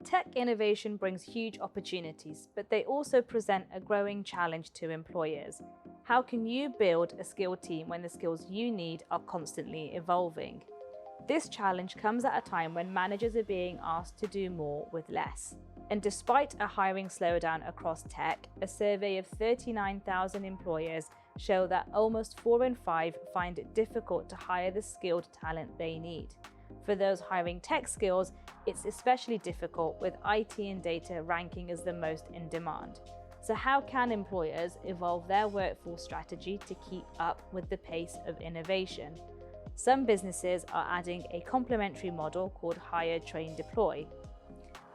Tech innovation brings huge opportunities, but they also present a growing challenge to employers. How can you build a skilled team when the skills you need are constantly evolving? This challenge comes at a time when managers are being asked to do more with less. And despite a hiring slowdown across tech, a survey of 39,000 employers show that almost 4 in 5 find it difficult to hire the skilled talent they need. For those hiring tech skills, it's especially difficult, with IT and data ranking as the most in demand. So how can employers evolve their workforce strategy to keep up with the pace of innovation? Some businesses are adding a complementary model called Hire, Train, Deploy.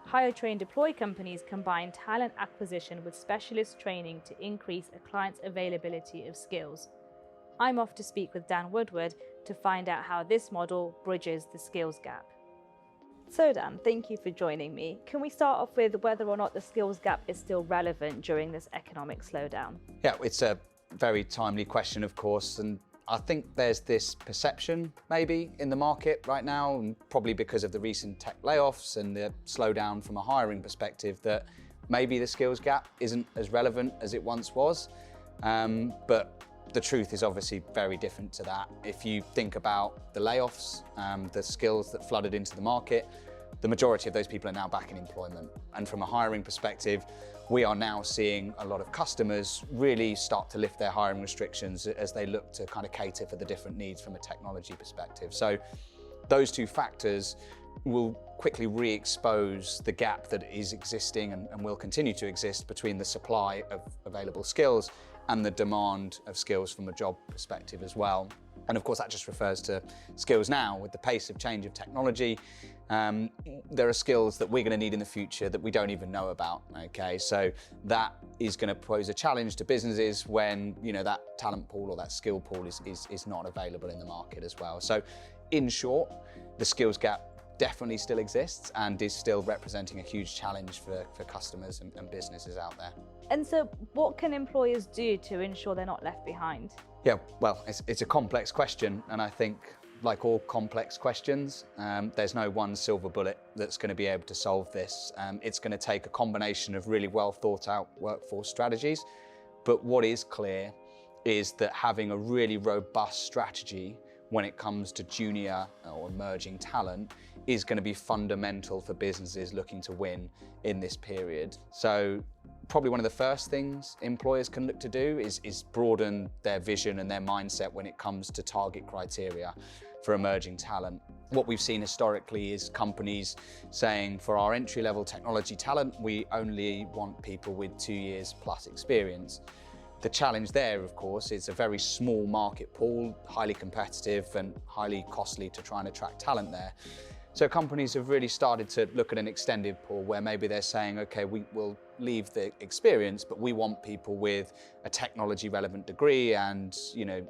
Hire, Train, Deploy companies combine talent acquisition with specialist training to increase a client's availability of skills. I'm off to speak with Dan Woodward to find out how this model bridges the skills gap. So Dan, thank you for joining me. Can we start off with whether or not the skills gap is still relevant during this economic slowdown? Yeah, it's a very timely question, of course, and I think there's this perception maybe in the market right now, and probably because of the recent tech layoffs and the slowdown from a hiring perspective, that maybe the skills gap isn't as relevant as it once was. But the truth is obviously very different to that. If you think about the layoffs, the skills that flooded into the market, the majority of those people are now back in employment. And from a hiring perspective, we are now seeing a lot of customers really start to lift their hiring restrictions as they look to kind of cater for the different needs from a technology perspective. So those two factors will quickly re-expose the gap that is existing and will continue to exist between the supply of available skills and the demand of skills from a job perspective as well. And of course, that just refers to skills now. With the pace of change of technology, there are skills that we're going to need in the future that we don't even know about. Okay, so that is going to pose a challenge to businesses when that talent pool or that skill pool is not available in the market as well. So, in short, the skills gap definitely still exists and is still representing a huge challenge for customers and businesses out there. And so what can employers do to ensure they're not left behind? Yeah, well, it's a complex question, and I think like all complex questions, there's no one silver bullet that's going to be able to solve this. It's going to take a combination of really well thought out workforce strategies, but what is clear is that having a really robust strategy when it comes to junior or emerging talent is going to be fundamental for businesses looking to win in this period. So probably one of the first things employers can look to do is broaden their vision and their mindset when it comes to target criteria for emerging talent. What we've seen historically is companies saying, for our entry-level technology talent, we only want people with 2 years plus experience. The challenge there, of course, is a very small market pool, highly competitive and highly costly to try and attract talent there. So companies have really started to look at an extended pool where maybe they're saying, okay, we will leave the experience, but we want people with a technology relevant degree and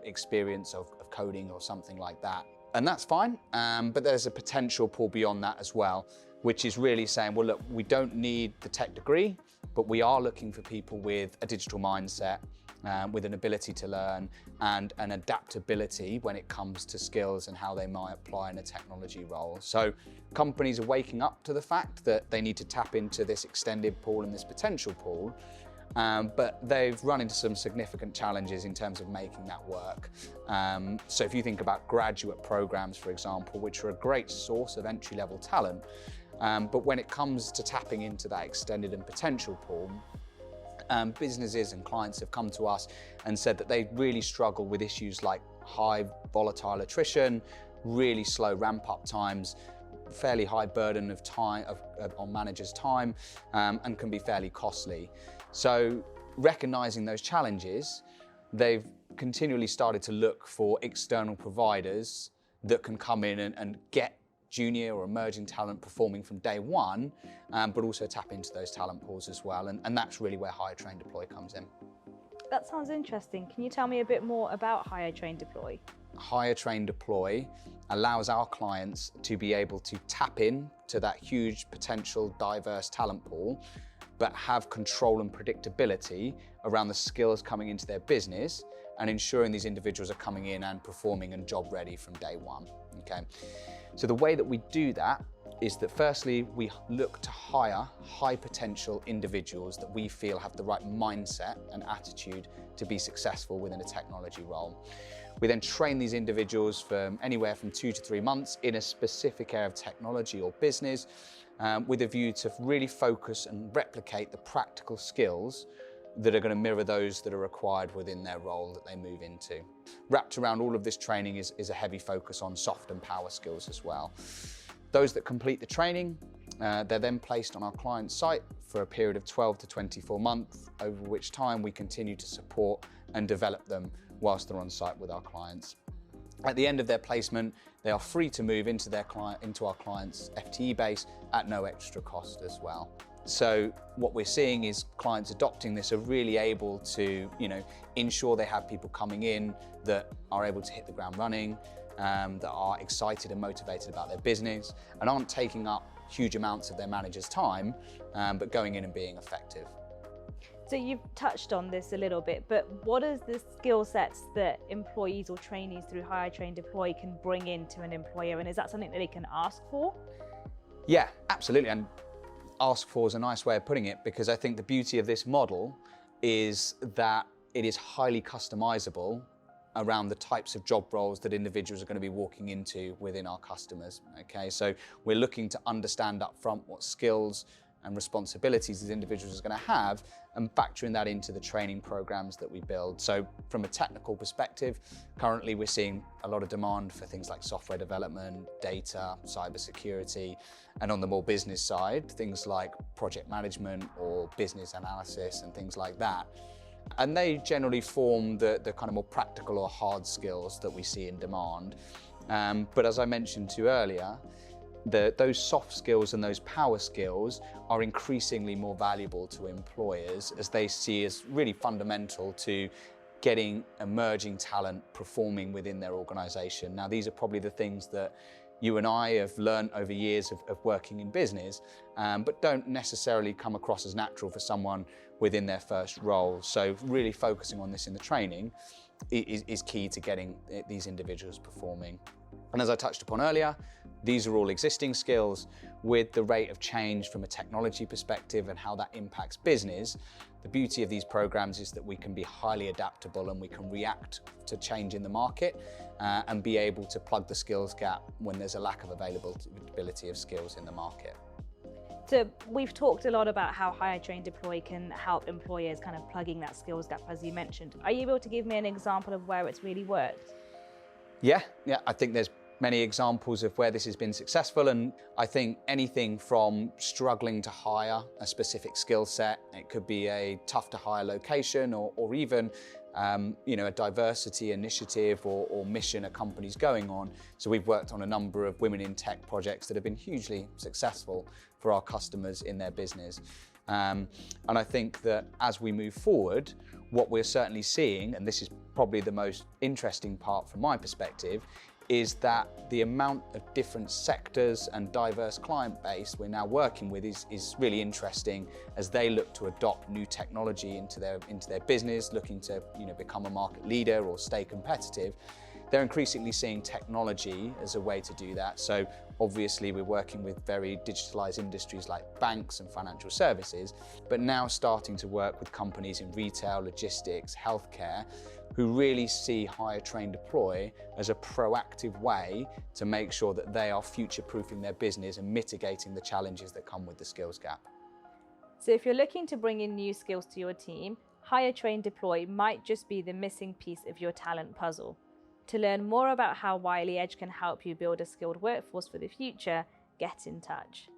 experience of coding or something like that. And that's fine, but there's a potential pool beyond that as well, which is really saying, well, look, we don't need the tech degree, but we are looking for people with a digital mindset, with an ability to learn and an adaptability when it comes to skills and how they might apply in a technology role. So companies are waking up to the fact that they need to tap into this extended pool and this potential pool, but they've run into some significant challenges in terms of making that work. So if you think about graduate programs, for example, which are a great source of entry-level talent, but when it comes to tapping into that extended and potential pool, businesses and clients have come to us and said that they really struggle with issues like high volatile attrition, really slow ramp-up times, fairly high burden of time on managers' time, and can be fairly costly. So recognizing those challenges, they've continually started to look for external providers that can come in and get junior or emerging talent performing from day one, but also tap into those talent pools as well. And that's really where Hire, Train, Deploy comes in. That sounds interesting. Can you tell me a bit more about Hire, Train, Deploy? Hire, Train, Deploy allows our clients to be able to tap in to that huge potential diverse talent pool, but have control and predictability around the skills coming into their business and ensuring these individuals are coming in and performing and job ready from day one. Okay. So the way that we do that is that firstly, we look to hire high potential individuals that we feel have the right mindset and attitude to be successful within a technology role. We then train these individuals for anywhere from 2 to 3 months in a specific area of technology or business, with a view to really focus and replicate the practical skills that are going to mirror those that are required within their role that they move into. Wrapped around all of this training is a heavy focus on soft and power skills as well. Those that complete the training, they're then placed on our client site for a period of 12 to 24 months, over which time we continue to support and develop them whilst they're on site with our clients. At the end of their placement, they are free to move into our client's FTE base at no extra cost as well. So what we're seeing is clients adopting this are really able to, ensure they have people coming in that are able to hit the ground running, that are excited and motivated about their business and aren't taking up huge amounts of their manager's time, but going in and being effective. So you've touched on this a little bit, but what are the skill sets that employees or trainees through Hire, Train, Deploy can bring into an employer? And is that something that they can ask for? Yeah, absolutely. And ask for is a nice way of putting it, because I think the beauty of this model is that it is highly customizable around the types of job roles that individuals are going to be walking into within our customers. Okay, so we're looking to understand up front what skills and responsibilities these individuals are going to have and factoring that into the training programs that we build. So from a technical perspective, currently we're seeing a lot of demand for things like software development, data, cybersecurity, and on the more business side, things like project management or business analysis and things like that. And they generally form the kind of more practical or hard skills that we see in demand. But as I mentioned to you earlier, those soft skills and those power skills are increasingly more valuable to employers as they see as really fundamental to getting emerging talent performing within their organization. Now, these are probably the things that you and I have learned over years of working in business, but don't necessarily come across as natural for someone within their first role. So really focusing on this in the training is key to getting these individuals performing. And as I touched upon earlier, these are all existing skills. With the rate of change from a technology perspective and how that impacts business, the beauty of these programs is that we can be highly adaptable and we can react to change in the market and be able to plug the skills gap when there's a lack of availability of skills in the market. So we've talked a lot about how Hire, Train, Deploy can help employers kind of plugging that skills gap, as you mentioned. Are you able to give me an example of where it's really worked? Yeah, I think there's many examples of where this has been successful, and I think anything from struggling to hire a specific skill set, it could be a tough to hire location or even a diversity initiative or mission a company's going on. So we've worked on a number of women in tech projects that have been hugely successful for our customers in their business. And I think that as we move forward, what we're certainly seeing, and this is probably the most interesting part from my perspective, is that the amount of different sectors and diverse client base we're now working with is really interesting as they look to adopt new technology into their business, looking to become a market leader or stay competitive. They're increasingly seeing technology as a way to do that. So obviously we're working with very digitalized industries like banks and financial services, but now starting to work with companies in retail, logistics, healthcare, who really see Hire, Train, Deploy as a proactive way to make sure that they are future-proofing their business and mitigating the challenges that come with the skills gap. So if you're looking to bring in new skills to your team, Hire, Train, Deploy might just be the missing piece of your talent puzzle. To learn more about how Wiley Edge can help you build a skilled workforce for the future, get in touch.